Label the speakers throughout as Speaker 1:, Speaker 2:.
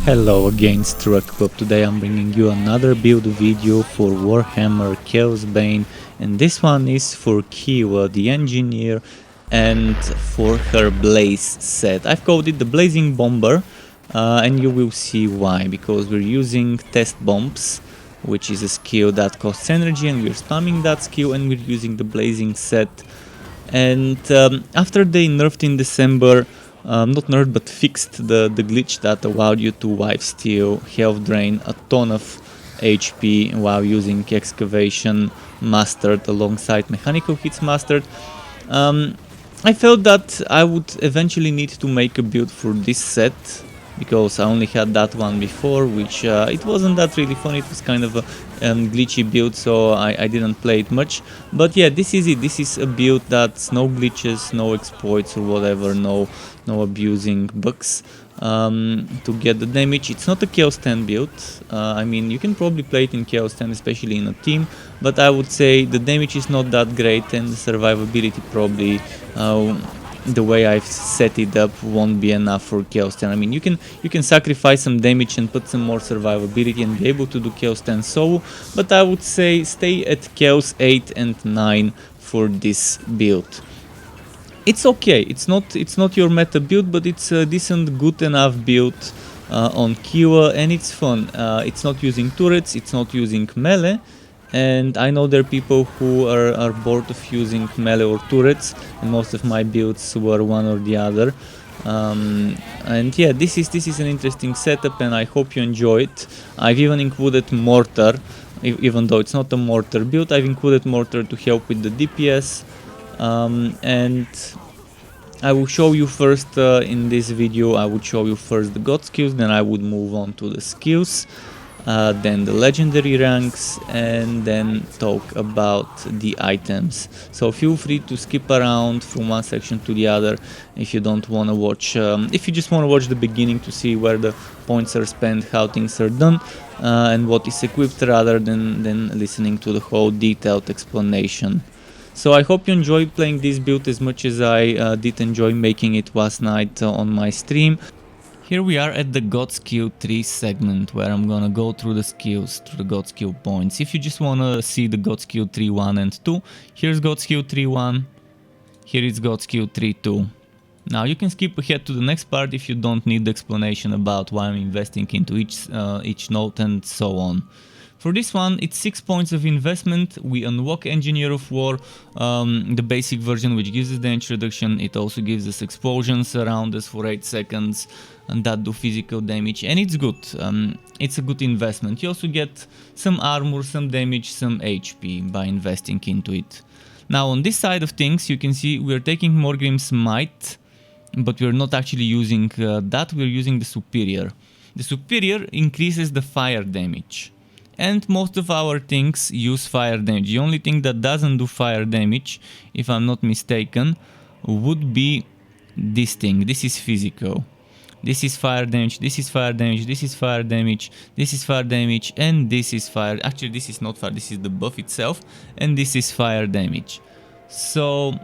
Speaker 1: Hello again, Struck Club. Today I'm bringing you another build video for Warhammer Chaosbane, and this one is for Keela, the engineer, and for her Blaze set. I've called it the Blazing Bomber, and you will see why, because we're using test bombs, which is a skill that costs energy, and we're spamming that skill, and we're using the Blazing set. And after they nerfed in December, not nerfed but fixed the glitch that allowed you to wipe steal, health drain a ton of HP while using excavation mastered alongside mechanical hits mastered. I felt that I would eventually need to make a build for this set, because I only had that one before, which it wasn't that really fun. It was kind of a glitchy build, so I didn't play it much. But yeah, this is it. This is a build that's no glitches, no exploits or whatever, no abusing bugs to get the damage. It's not a Chaos 10 build. I mean, you can probably play it in Chaos 10, especially in a team, but I would say the damage is not that great, and the survivability probably the way I've set it up won't be enough for Chaos 10. I mean, you can sacrifice some damage and put some more survivability and be able to do Chaos 10 solo, but I would say stay at Chaos 8 and 9 for this build. It's okay, it's not your meta build, but it's a decent, good enough build on Keela, and it's fun. It's not using turrets, it's not using melee, and I know there are people who are bored of using melee or turrets, and most of my builds were one or the other. And yeah, this is an interesting setup, and I hope you enjoy it. I've even included mortar, even though it's not a mortar build. I've included mortar to help with the DPS. And I will show you first in this video, I would show you first the god skills, then I would move on to the skills, then the legendary ranks, and then talk about the items. So feel free to skip around from one section to the other if you don't want to watch, if you just want to watch the beginning to see where the points are spent, how things are done, and what is equipped, rather than listening to the whole detailed explanation. So I hope you enjoy playing this build as much as I did enjoy making it last night on my stream. Here we are at the God Skill 3 segment, where I'm gonna go through the skills, through the God Skill points. If you just wanna see the God Skill 3 1 and 2, here's God Skill 3 1, here is God Skill 3 2. Now you can skip ahead to the next part if you don't need the explanation about why I'm investing into each node and so on. For this one, it's 6 points of investment. We unlock Engineer of War, the basic version, which gives us damage reduction. It also gives us explosions around us for 8 seconds, and that do physical damage, and it's good. It's a good investment. You also get some armor, some damage, some HP by investing into it. Now on this side of things, you can see we're taking Morgrim's Might, but we're not actually using that, we're using the Superior. The Superior increases the fire damage. And most of our things use fire damage. The only thing that doesn't do fire damage, if I'm not mistaken, would be this thing. This is physical. This is fire damage, this is fire damage, this is fire damage, this is fire damage, and this is fire. Actually, this is not fire, this is the buff itself, and this is fire damage. So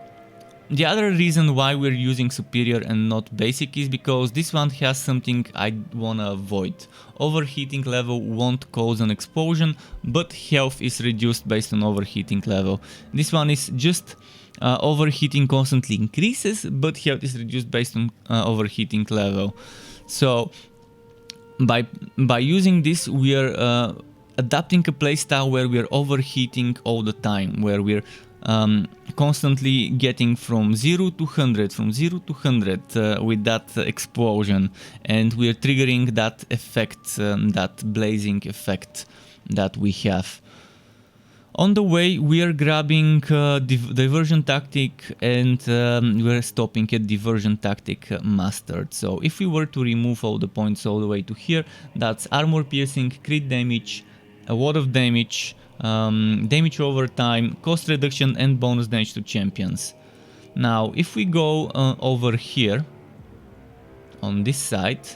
Speaker 1: the other reason why we're using Superior and not Basic is because this one has something I wanna avoid. Overheating level won't cause an explosion, but health is reduced based on overheating level. This one is just overheating constantly increases, but health is reduced based on overheating level. So by using this, we are adapting a playstyle where we're overheating all the time, where we're constantly getting from 0 to 100, from 0 to 100 with that explosion, and we're triggering that effect, that blazing effect that we have. On the way, we are grabbing diversion tactic, and we're stopping at diversion tactic mastered. So if we were to remove all the points all the way to here, that's armor piercing, crit damage, a lot of damage, damage over time, cost reduction, and bonus damage to champions. Now if we go over here on this side,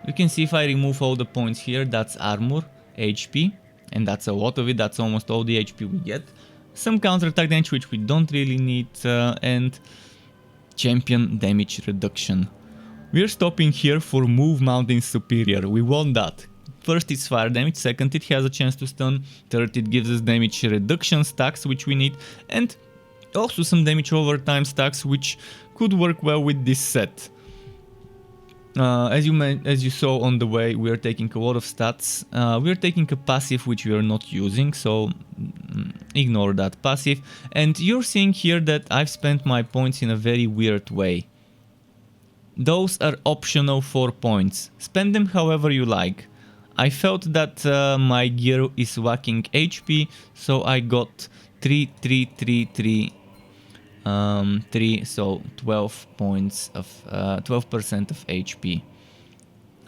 Speaker 1: you can see if I remove all the points here, that's armor, HP, and that's a lot of it, that's almost all the HP we get. Some counter-attack damage which we don't really need, and champion damage reduction. We're stopping here for Move Mountain Superior. We want that. First it's fire damage, second it has a chance to stun, third it gives us damage reduction stacks which we need, and also some damage over time stacks which could work well with this set. As you saw on the way, we are taking a lot of stats. We are taking a passive which we are not using, so ignore that passive. And you're seeing here that I've spent my points in a very weird way. Those are optional 4 points. Spend them however you like. I felt that my gear is lacking HP, so I got 3, so 12 points of 12% of HP.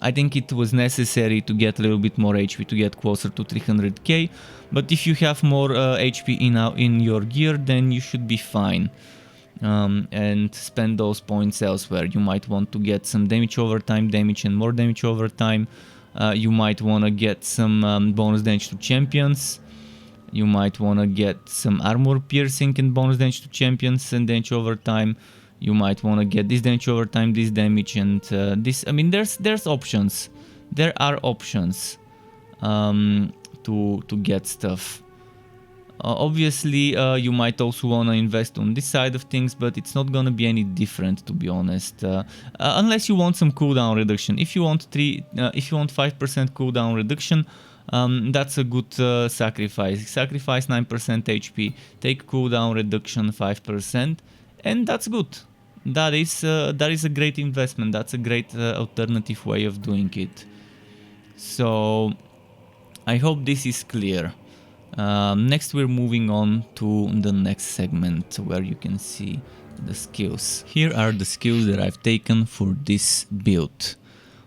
Speaker 1: I think it was necessary to get a little bit more HP to get closer to 300k, but if you have more HP in your gear, then you should be fine. And spend those points elsewhere. You might want to get some damage over time damage and more damage over time. You might want to get some bonus damage to champions. You might want to get some armor piercing and bonus damage to champions and damage over time. You might want to get this damage over time, this damage, and this. I mean, there's options. There are options to get stuff. Obviously, you might also want to invest on this side of things, but it's not gonna be any different, to be honest. Unless you want some cooldown reduction. If you want 5% cooldown reduction, that's a good sacrifice. Sacrifice 9% HP, take cooldown reduction 5%, and that's good. That is a great investment. That's a great alternative way of doing it. So I hope this is clear. Next we're moving on to the next segment where you can see the skills. Here are the skills that I've taken for this build.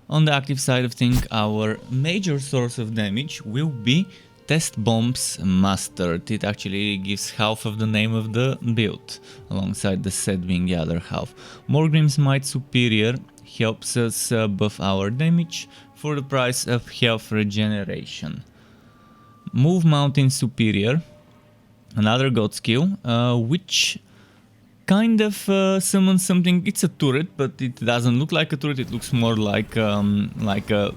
Speaker 1: On the active side of things, our major source of damage will be Test Bombs Mastered. It actually gives half of the name of the build, alongside the set being the other half. Morgrim's Might Superior helps us buff our damage for the price of health regeneration. Move Mountain Superior, another god skill, which kind of summons something. It's a turret, but it doesn't look like a turret. It looks more like a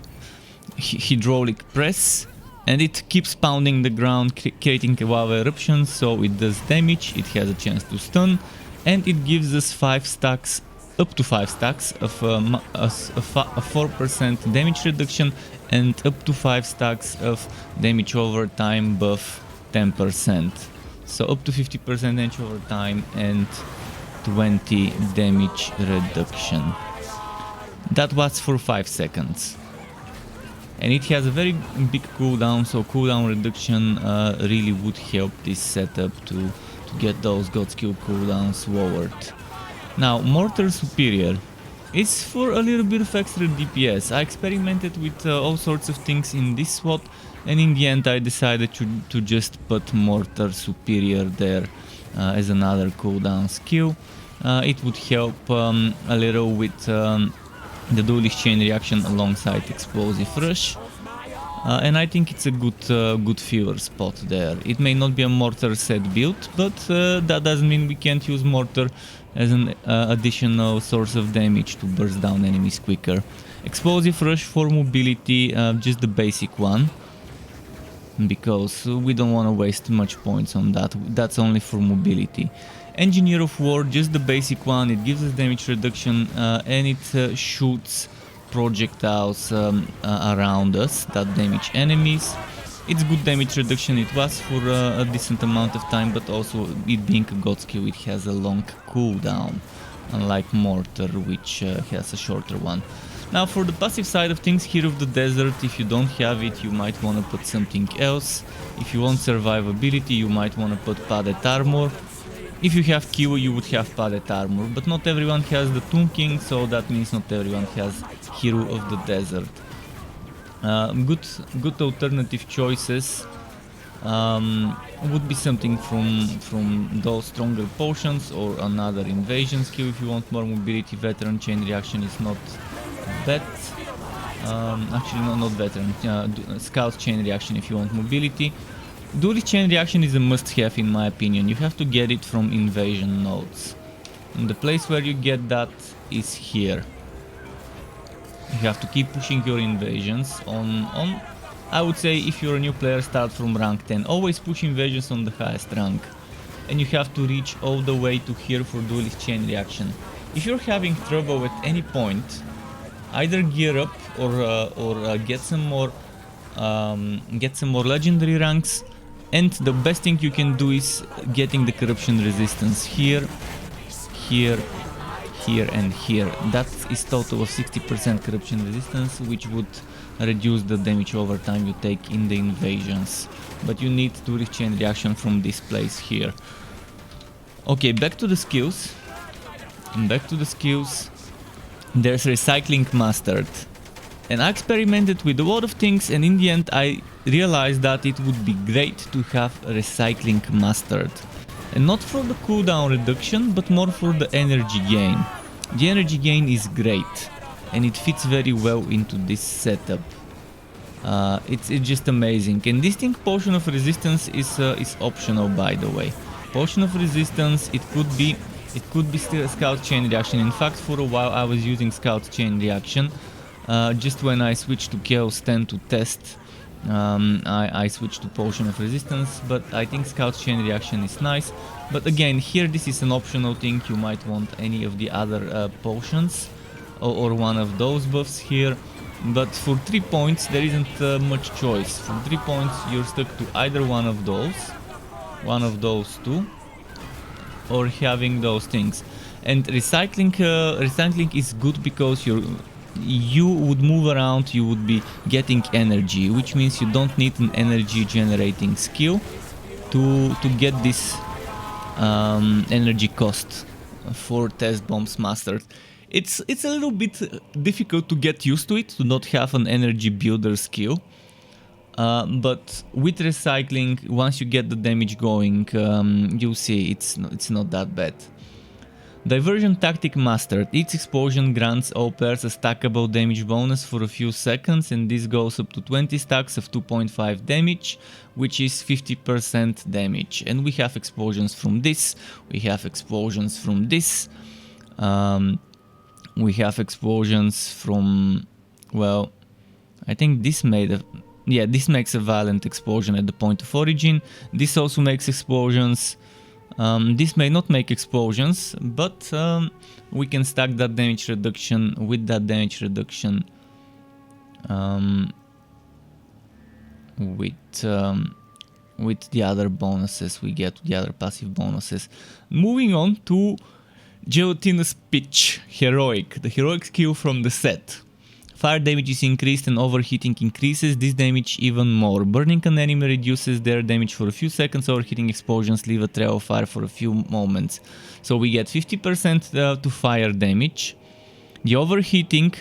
Speaker 1: hydraulic press, and it keeps pounding the ground, creating lava eruptions. So it does damage. It has a chance to stun, and it gives us 5 stacks, up to 5 stacks of a 4% damage reduction, and up to 5 stacks of damage over time buff 10%. So up to 50% damage over time and 20 damage reduction. That was for 5 seconds. And it has a very big cooldown, so cooldown reduction really would help this setup to get those god skill cooldowns lowered. Now, Mortar Superior is for a little bit of extra DPS. I experimented with all sorts of things in this slot, and in the end I decided to just put Mortar Superior there as another cooldown skill. It would help a little with the duelist chain reaction alongside Explosive Rush. And I think it's a good filler spot there. It may not be a mortar set build, but that doesn't mean we can't use mortar as an additional source of damage to burst down enemies quicker. Explosive Rush for mobility, just the basic one, because we don't want to waste much points on that. That's only for mobility. Engineer of War, just the basic one. It gives us damage reduction and it shoots projectiles around us that damage enemies. It's good damage reduction. It was for a decent amount of time, but also it being a god skill, it has a long cooldown, unlike Mortar, which has a shorter one. Now for the passive side of things, Hero of the Desert, if you don't have it, you might want to put something else. If you want survivability, you might want to put padded armor. If you have Keela, you would have padded armor, but not everyone has the Tomb King, so that means not everyone has Hero of the Desert. Good alternative choices would be something from those stronger potions, or another invasion skill if you want more mobility. Veteran chain reaction is not bad. Actually, no, not veteran. Scout chain reaction if you want mobility. Duelist chain reaction is a must-have in my opinion. You have to get it from invasion nodes, and the place where you get that is here. You have to keep pushing your invasions on I would say if you're a new player, start from rank 10. Always push invasions on the highest rank. And you have to reach all the way to here for duelist chain reaction. If you're having trouble at any point, either gear up or get some more legendary ranks. And the best thing you can do is getting the corruption resistance here, here, here and here. That is total of 60% corruption resistance, which would reduce the damage over time you take in the invasions. But you need to reach chain reaction from this place here. Okay, back to the skills. There's recycling mastered. And I experimented with a lot of things, and in the end I realized that it would be great to have recycling mastered. And not for the cooldown reduction, but more for the energy gain. The energy gain is great, and it fits very well into this setup. It's just amazing. And this thing, Potion of Resistance, is optional, by the way. Potion of Resistance, it could be still a Scout Chain Reaction. In fact, for a while I was using Scout Chain Reaction. Just when I switched to Chaos 10 to test, I switched to Potion of Resistance, but I think Scout Chain Reaction is nice. But again, here this is an optional thing. You might want any of the other potions or one of those buffs here. But for 3 points there isn't much choice. For 3 points you're stuck to either one of those two, or having those things. And recycling is good because you would move around, you would be getting energy, which means you don't need an energy generating skill to get this energy cost for test bombs mastered. It's a little bit difficult to get used to it, to not have an energy builder skill. But with recycling, once you get the damage going, you'll see it's not that bad. Diversion Tactic Mastered. Each explosion grants all players a stackable damage bonus for a few seconds, and this goes up to 20 stacks of 2.5 damage, which is 50% damage. And we have explosions from this, we have explosions from this, we have explosions from, well, I think this this makes a violent explosion at the point of origin. This also makes explosions. This may not make explosions, but we can stack that damage reduction with that damage reduction with the other bonuses we get, the other passive bonuses. Moving on to Gelatinous Pitch Heroic, the heroic skill from the set. Fire damage is increased and overheating increases this damage even more. Burning an enemy reduces their damage for a few seconds, overheating explosions leave a trail of fire for a few moments. So we get 50% to fire damage. The overheating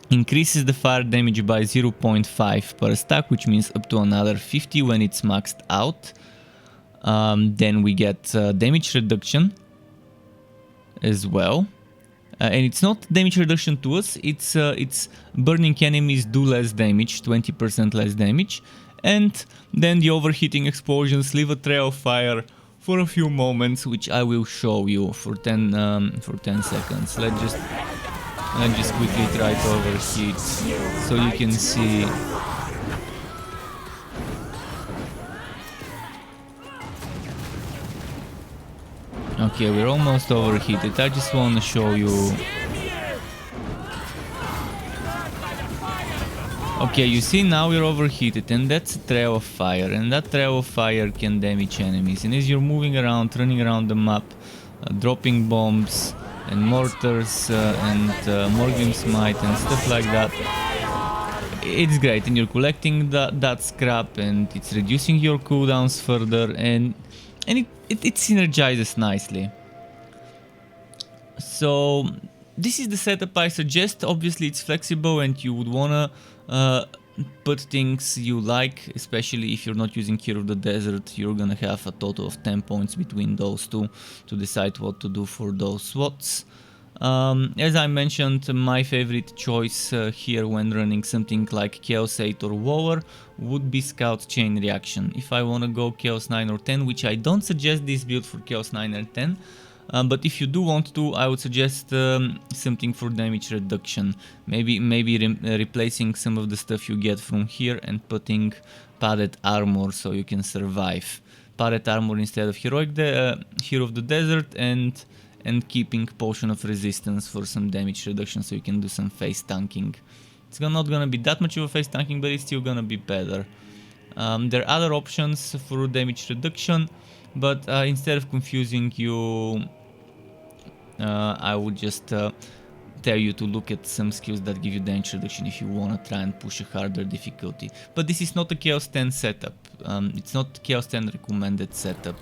Speaker 1: increases the fire damage by 0.5 per stack, which means up to another 50 when it's maxed out. Then we get damage reduction as well. And it's not damage reduction to us, it's burning enemies do less damage, 20% less damage. And then the overheating explosions leave a trail of fire for a few moments, which I will show you for 10 seconds. Let's just quickly try to overheat so you can see. Okay, we're almost overheated. I just want to show you. Okay, you see now we're overheated, and that's a trail of fire, and that trail of fire can damage enemies. And as you're moving around, running around the map, dropping bombs and mortars and Morgrim Smite and stuff like that, it's great. And you're collecting that scrap, and it's reducing your cooldowns further, and it synergizes nicely. So this is the setup I suggest. Obviously it's flexible, and you would wanna put things you like, especially if you're not using Hero of the Desert. You're gonna have a total of 10 points between those two to decide what to do for those slots. As I mentioned, my favorite choice here when running something like Chaos 8 or lower would be Scout Chain Reaction. If I want to go Chaos 9 or 10, which I don't suggest this build for Chaos 9 or 10, But if you do want to, I would suggest something for damage reduction. Maybe replacing some of the stuff you get from here and putting padded armor so you can survive. Padded armor instead of Hero of the Desert, and keeping Potion of Resistance for some damage reduction so you can do some face tanking. It's not gonna be that much of a face tanking, but it's still gonna be better. There are other options for damage reduction, but instead of confusing you, I would just tell you to look at some skills that give you damage reduction if you want to try and push a harder difficulty. But this is not a Chaos 10 setup. It's not Chaos 10 recommended setup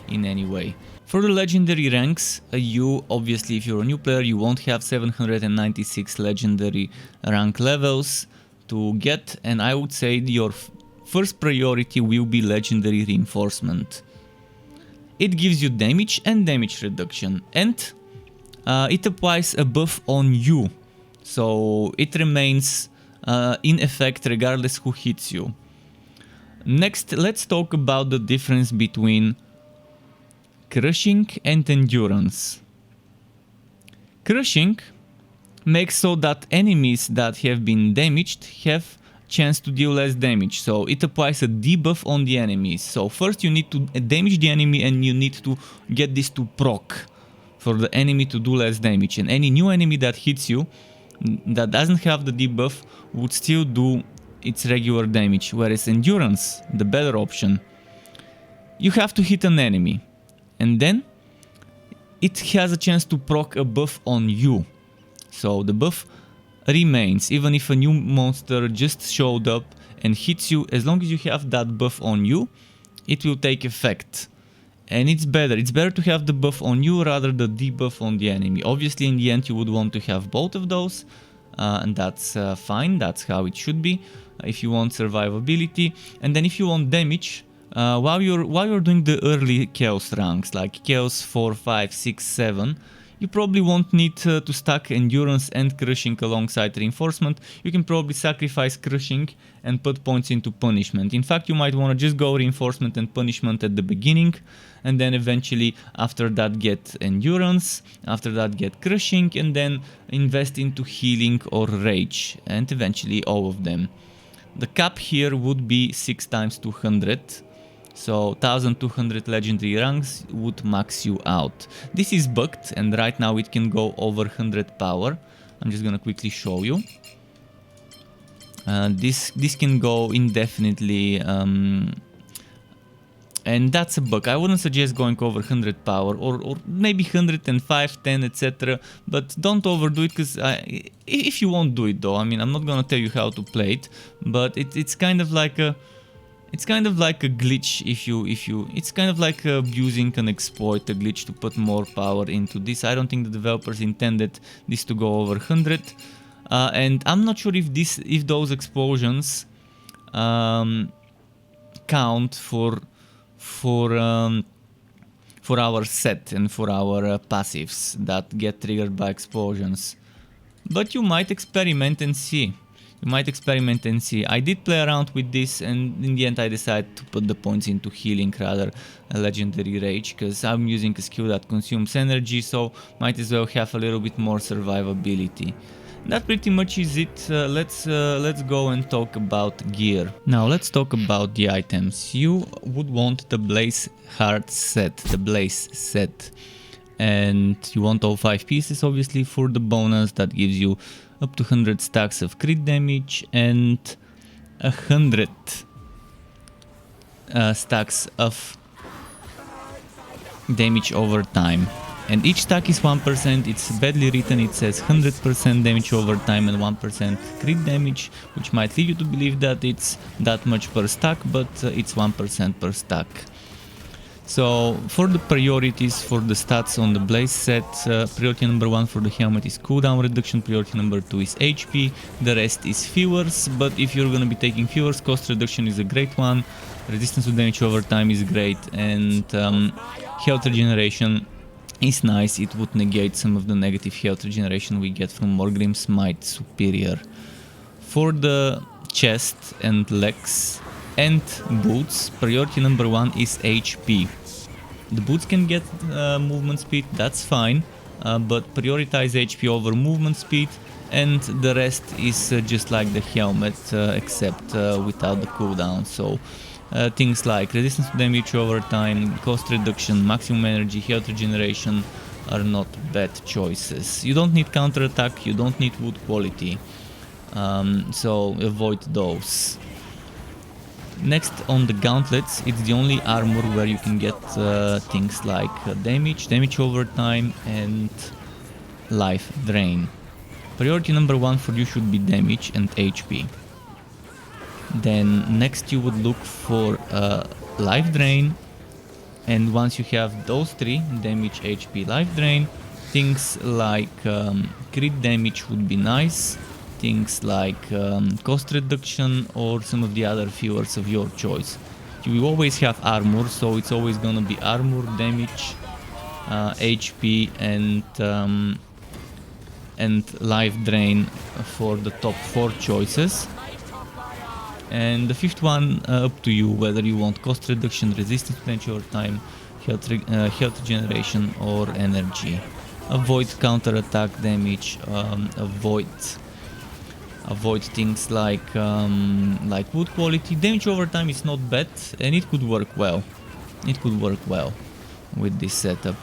Speaker 1: in any way. For the legendary ranks, you obviously, if you're a new player, you won't have 796 legendary rank levels to get, and I would say your first priority will be legendary reinforcement. It gives you damage and damage reduction, and it applies a buff on you, so it remains in effect regardless who hits you. Next, let's talk about the difference between crushing and endurance. Crushing makes so that enemies that have been damaged have chance to deal less damage, so it applies a debuff on the enemies. So first you need to damage the enemy and you need to get this to proc for the enemy to do less damage, and any new enemy that hits you that doesn't have the debuff would still do its regular damage, whereas endurance, the better option, you have to hit an enemy and then it has a chance to proc a buff on you. So the buff remains even if a new monster just showed up and hits you. As long as you have that buff on you, it will take effect. And it's better to have the buff on you rather than the debuff on the enemy. Obviously in the end you would want to have both of those, and that's fine, that's how it should be if you want survivability. And then if you want damage, while you're doing the early Chaos ranks like Chaos 4, 5, 6, 7, you probably won't need to stack endurance and crushing alongside reinforcement. You can probably sacrifice crushing and put points into punishment. In fact, you might want to just go reinforcement and punishment at the beginning, and then eventually after that get endurance, after that get crushing, and then invest into healing or rage, and eventually all of them. The cap here would be 6 times 200. So 1200 legendary ranks would max you out. This is bugged and right now it can go over 100 power. I'm just gonna quickly show you. This can go indefinitely, and that's a bug. I wouldn't suggest going over 100 power, or maybe 105, 10, etc. But don't overdo it, because if you won't do it though, I mean, I'm not gonna tell you how to play it, but it's kind of like a glitch it's kind of like abusing an exploit, a glitch to put more power into this. I don't think the developers intended this to go over 100, and I'm not sure if those explosions count for our set and for our passives that get triggered by explosions. But you might experiment and see. I did play around with this, and in the end I decided to put the points into healing rather a legendary rage, because I'm using a skill that consumes energy, so might as well have a little bit more survivability. That pretty much is it. Let's go and talk about gear. Now let's talk about the items. You would want the Blaze Heart set, the Blaze set, and you want all 5 pieces obviously for the bonus that gives you up to 100 stacks of crit damage and 100 stacks of damage over time. And each stack is 1%, it's badly written, it says 100% damage over time and 1% crit damage, which might lead you to believe that it's that much per stack, but it's 1% per stack. So for the priorities for the stats on the Blaze set, priority number 1 for the helmet is cooldown reduction, priority number 2 is HP, the rest is fewers, but if you're gonna be taking fewers, cost reduction is a great one, resistance to damage over time is great, and health regeneration is nice. It would negate some of the negative health regeneration we get from Morgrim's Might Superior. For the chest and legs and boots, priority number 1 is HP. The boots can get movement speed, that's fine, but prioritize HP over movement speed, and the rest is just like the helmet, except without the cooldown. So things like resistance to damage over time, cost reduction, maximum energy, health regeneration are not bad choices. You don't need counter attack, you don't need wood quality, so avoid those. Next, on the gauntlets, it's the only armor where you can get things like damage over time, and life drain. Priority number 1 for you should be damage and HP. Then next you would look for life drain, and once you have those 3, damage, HP, life drain, things like crit damage would be nice. Things like cost reduction or some of the other fuels of your choice. You always have armor, so it's always gonna be armor, damage, HP, and life drain for the top 4 choices. And the 5th one, up to you, whether you want cost reduction, resistance to damage over time, health regeneration, or energy. Avoid counter attack damage, avoid things like wood quality. Damage over time is not bad, and it could work well. It could work well with this setup.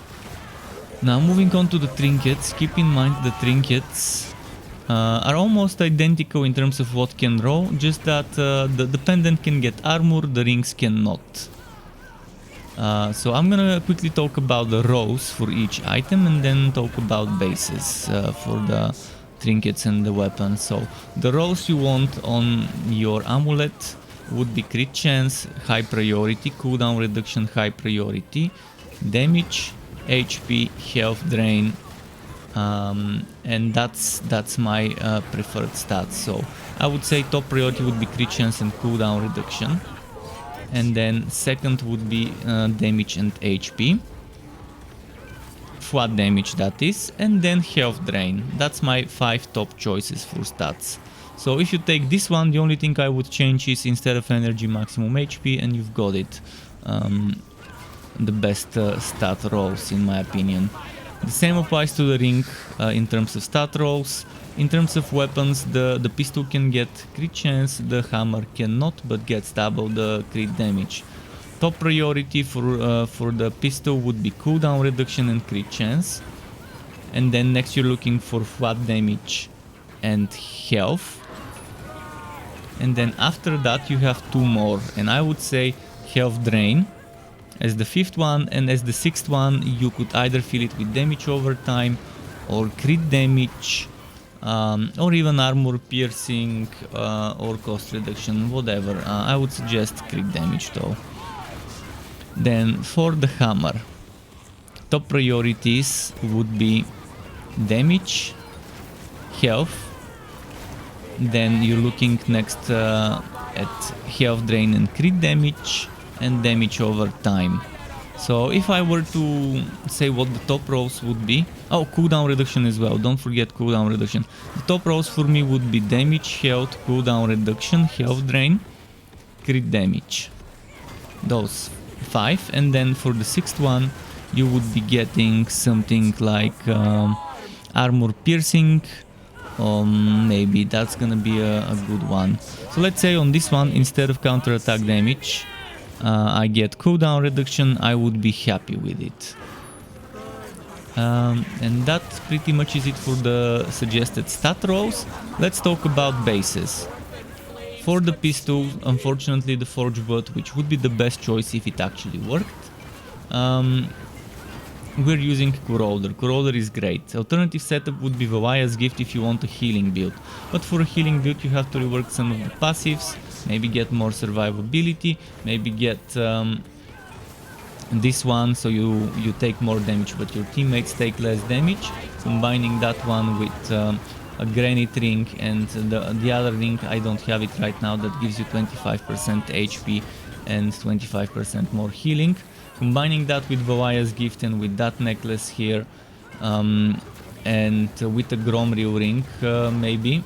Speaker 1: Now moving on to the trinkets. Keep in mind the trinkets are almost identical in terms of what can roll, just that the pendant can get armor, the rings cannot. So I'm gonna quickly talk about the rows for each item, and then talk about bases for the trinkets and the weapons. So the rolls you want on your amulet would be crit chance, high priority, cooldown reduction, high priority, damage, HP, health drain, and that's my preferred stats. So I would say top priority would be crit chance and cooldown reduction, and then second would be damage and HP. Flat damage, that is, and then health drain. That's my 5 top choices for stats. So if you take this one, the only thing I would change is instead of energy, maximum HP, and you've got it. The best stat rolls, in my opinion. The same applies to the ring in terms of stat rolls. In terms of weapons, the pistol can get crit chance, the hammer cannot, but gets double the crit damage. Top priority for the pistol would be cooldown reduction and crit chance. And then next you're looking for flat damage and health. And then after that you have 2 more, and I would say health drain as the 5th one, and as the 6th one you could either fill it with damage over time or crit damage, or even armor piercing, or cost reduction, whatever. I would suggest crit damage though. Then for the hammer, top priorities would be damage, health, then you're looking next at health drain and crit damage, and damage over time. So if I were to say what the top rows would be, oh, cooldown reduction as well, don't forget cooldown reduction. The top rows for me would be damage, health, cooldown reduction, health drain, crit damage. Those 5, and then for the 6th one you would be getting something like armor piercing, maybe that's gonna be a good one. So let's say on this one, instead of counter attack damage, I get cooldown reduction. I would be happy with it. And that pretty much is it for the suggested stat rolls. Let's talk about bases. For the pistol, unfortunately the forge butt, which would be the best choice if it actually worked, we're using Corolder. Corolder is great. Alternative setup would be Vawaya's Gift if you want a healing build. But for a healing build you have to rework some of the passives, maybe get more survivability, maybe get this one so you take more damage but your teammates take less damage. Combining that one with a granite ring and the other ring, I don't have it right now, that gives you 25% HP and 25% more healing. Combining that with Vawaya's Gift and with that necklace here, and with the Gromril ring maybe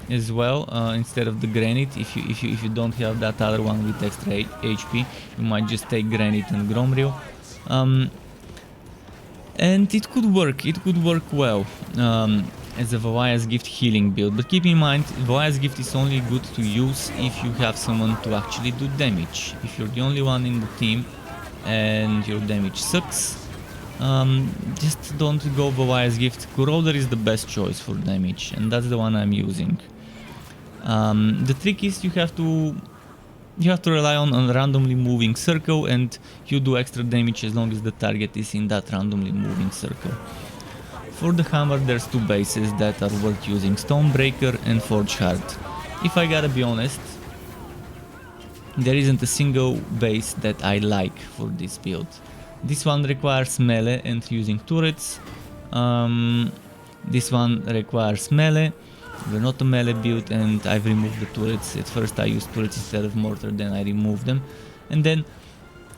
Speaker 1: as well, instead of the granite. If you don't have that other one with extra HP, you might just take granite and Gromril. And it could work well as a Vawaya's Gift healing build, but keep in mind, Vawaya's Gift is only good to use if you have someone to actually do damage. If you're the only one in the team and your damage sucks, just don't go Vawaya's Gift. Corroder is the best choice for damage, and that's the one I'm using. The trick is you have to rely on a randomly moving circle, and you do extra damage as long as the target is in that randomly moving circle. For the hammer, there's two bases that are worth using: Stonebreaker and Forge Heart. If I gotta be honest, there isn't a single base that I like for this build. This one requires melee and using turrets. This one requires melee. We're not a melee build, and I've removed the turrets. At first I used turrets instead of mortar, then I removed them. And then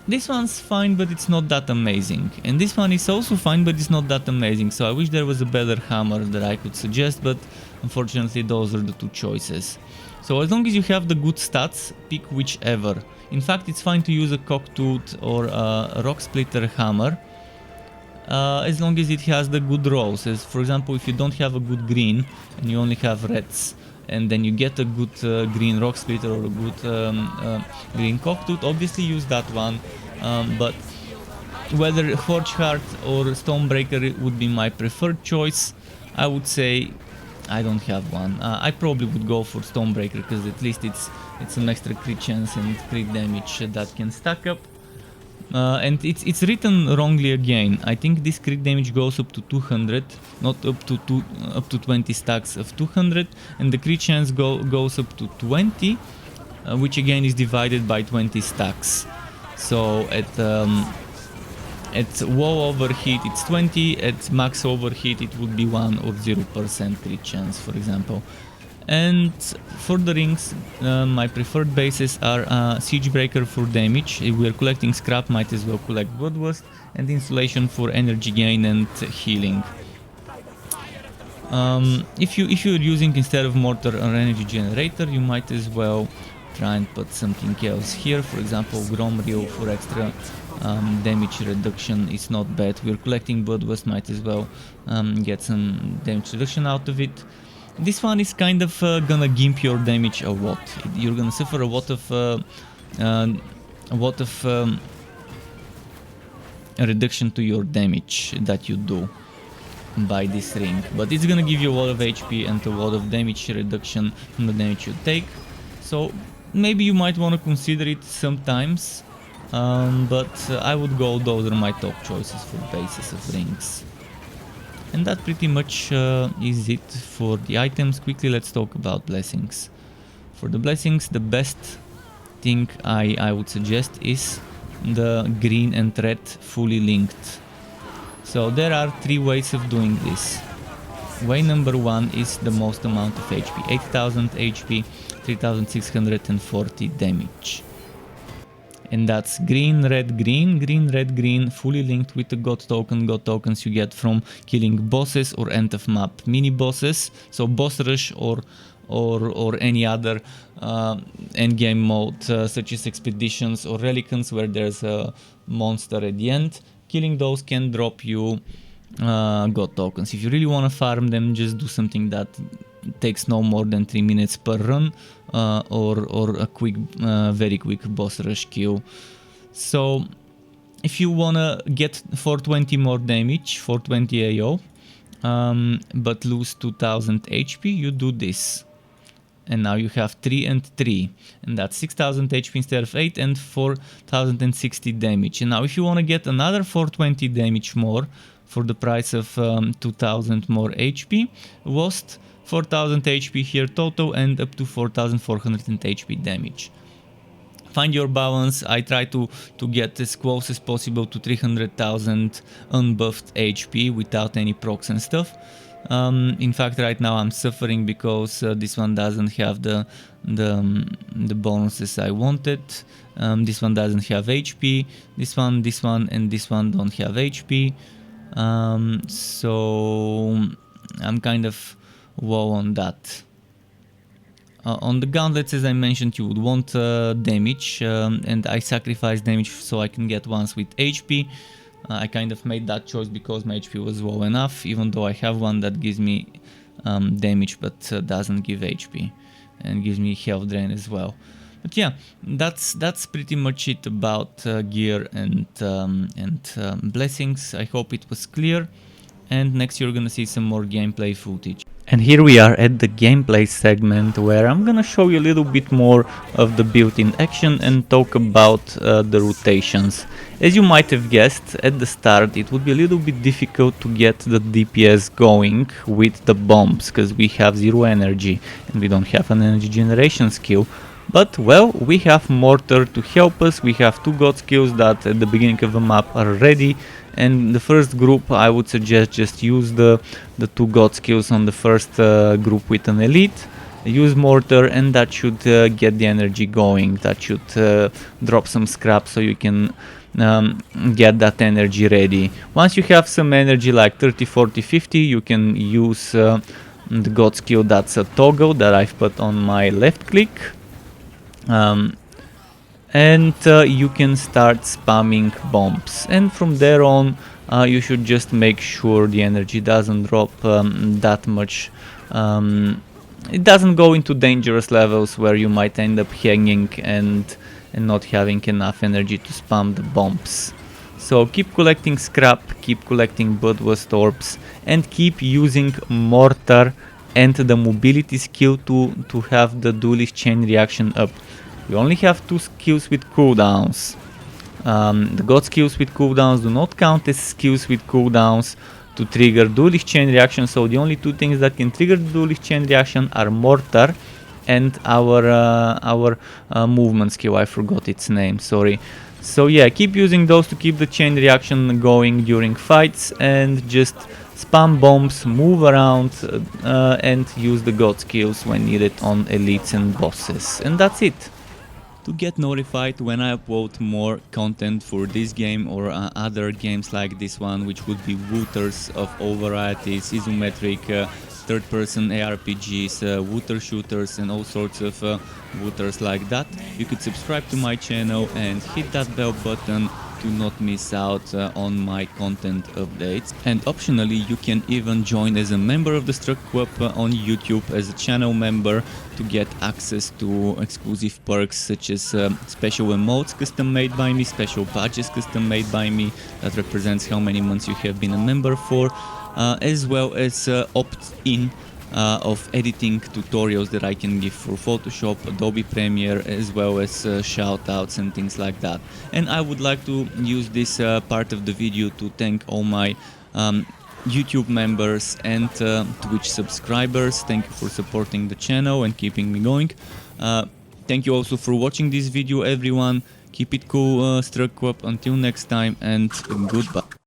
Speaker 1: this one's fine, but it's not that amazing. And this one is also fine, but it's not that amazing. So I wish there was a better hammer that I could suggest, but unfortunately those are the two choices. So as long as you have the good stats, pick whichever. In fact, it's fine to use a Cocktooth or a Rock Splitter hammer, as long as it has the good rolls. As for example, if you don't have a good green and you only have reds, and then you get a good green Rock Splitter or a good green Cocktooth, obviously use that one. But whether Forge Heart or Stonebreaker would be my preferred choice, I would say I don't have one. I probably would go for Stonebreaker because at least it's some extra crit chance and crit damage that can stack up. And it's written wrongly again. I think this crit damage goes up to 200, not up to 20 stacks of 200, and the crit chance goes up to 20, which again is divided by 20 stacks. So at low overheat it's 20, at max overheat it would be 1 or 0% crit chance, for example. And for the rings, my preferred bases are Siegebreaker for damage. If we are collecting scrap, might as well collect Bloodlust, and Insulation for energy gain and healing. If you're using instead of mortar or energy generator, you might as well try and put something else here. For example, Gromreel for extra damage reduction is not bad. We're collecting Bloodlust, might as well get some damage reduction out of it. This one is kind of gonna gimp your damage a lot. You're gonna suffer a lot of reduction to your damage that you do by this ring, but it's gonna give you a lot of HP and a lot of damage reduction from the damage you take. So maybe you might want to consider it sometimes, but I would go, those are my top choices for bases of rings. And that pretty much is it for the items. Quickly, let's talk about blessings. For the blessings, the best thing I would suggest is the green and red fully linked. So there are 3 ways of doing this. Way number 1 is the most amount of HP, 8000 HP, 3640 damage. And that's green, red, green, fully linked with the God token. God tokens you get from killing bosses or end of map mini bosses. So boss rush or any other end game mode such as expeditions or relicants where there's a monster at the end. Killing those can drop you God tokens. If you really want to farm them, just do something that takes no more than 3 minutes per run, or a quick, very quick boss rush kill. So if you wanna get 420 more damage, 420 AO, but lose 2000 HP, you do this. And now you have 3 and 3, and that's 6000 HP instead of 8 and 4060 damage. And now if you want to get another 420 damage more for the price of 2000 more HP, lost 4000 HP here total and up to 4400 HP damage. Find your balance. I try to get as close as possible to 300,000 unbuffed HP without any procs and stuff. In fact, right now I'm suffering because this one doesn't have the bonuses I wanted. This one doesn't have HP. This one, and this one don't have HP. So I'm kind of low on that. On the gauntlets, as I mentioned, you would want damage, and I sacrifice damage so I can get ones with HP. I kind of made that choice because my HP was low enough, even though I have one that gives me damage but doesn't give HP and gives me health drain as well. But yeah, that's pretty much it about gear and blessings. I hope it was clear, and next you're gonna see some more gameplay footage. And here we are at the gameplay segment, where I'm gonna show you a little bit more of the build in action and talk about the rotations. As you might have guessed, at the start it would be a little bit difficult to get the DPS going with the bombs, because we have 0 energy and we don't have an energy generation skill. But well, we have Mortar to help us. We have 2 god skills that at the beginning of the map are ready, and the first group I would suggest just use the 2 god skills on the first group with an elite. Use Mortar, and that should get the energy going. That should drop some scrap so you can get that energy ready. Once you have some energy like 30, 40, 50, you can use the god skill. That's a toggle that I've put on my left click. And you can start spamming bombs, and from there on you should just make sure the energy doesn't drop that much. It doesn't go into dangerous levels where you might end up hanging and not having enough energy to spam the bombs. So keep collecting scrap, keep collecting bloodlust orbs, and keep using Mortar and the mobility skill to have the duelist chain reaction up. We only have 2 skills with cooldowns. The god skills with cooldowns do not count as skills with cooldowns to trigger duelist chain reaction, so the only 2 things that can trigger the duelist chain reaction are Mortar and our movement skill. I forgot its name, sorry. So yeah, keep using those to keep the chain reaction going during fights, and just spam bombs, move around, and use the god skills when needed on elites and bosses. And that's it. To get notified when I upload more content for this game or other games like this one, which would be wooters of all varieties, isometric, third-person ARPGs, wooter shooters and all sorts of wooters like that, you could subscribe to my channel and hit that bell button to not miss out on my content updates. And optionally, you can even join as a member of the Struck Club on YouTube as a channel member to get access to exclusive perks such as special emotes custom made by me, special badges custom made by me that represents how many months you have been a member for, as well as opt-in of editing tutorials that I can give for Photoshop, Adobe Premiere, as well as shoutouts and things like that. And I would like to use this part of the video to thank all my YouTube members and Twitch subscribers. Thank you for supporting the channel and keeping me going. Thank you also for watching this video, everyone. Keep it cool, Struck Club. Until next time, and goodbye.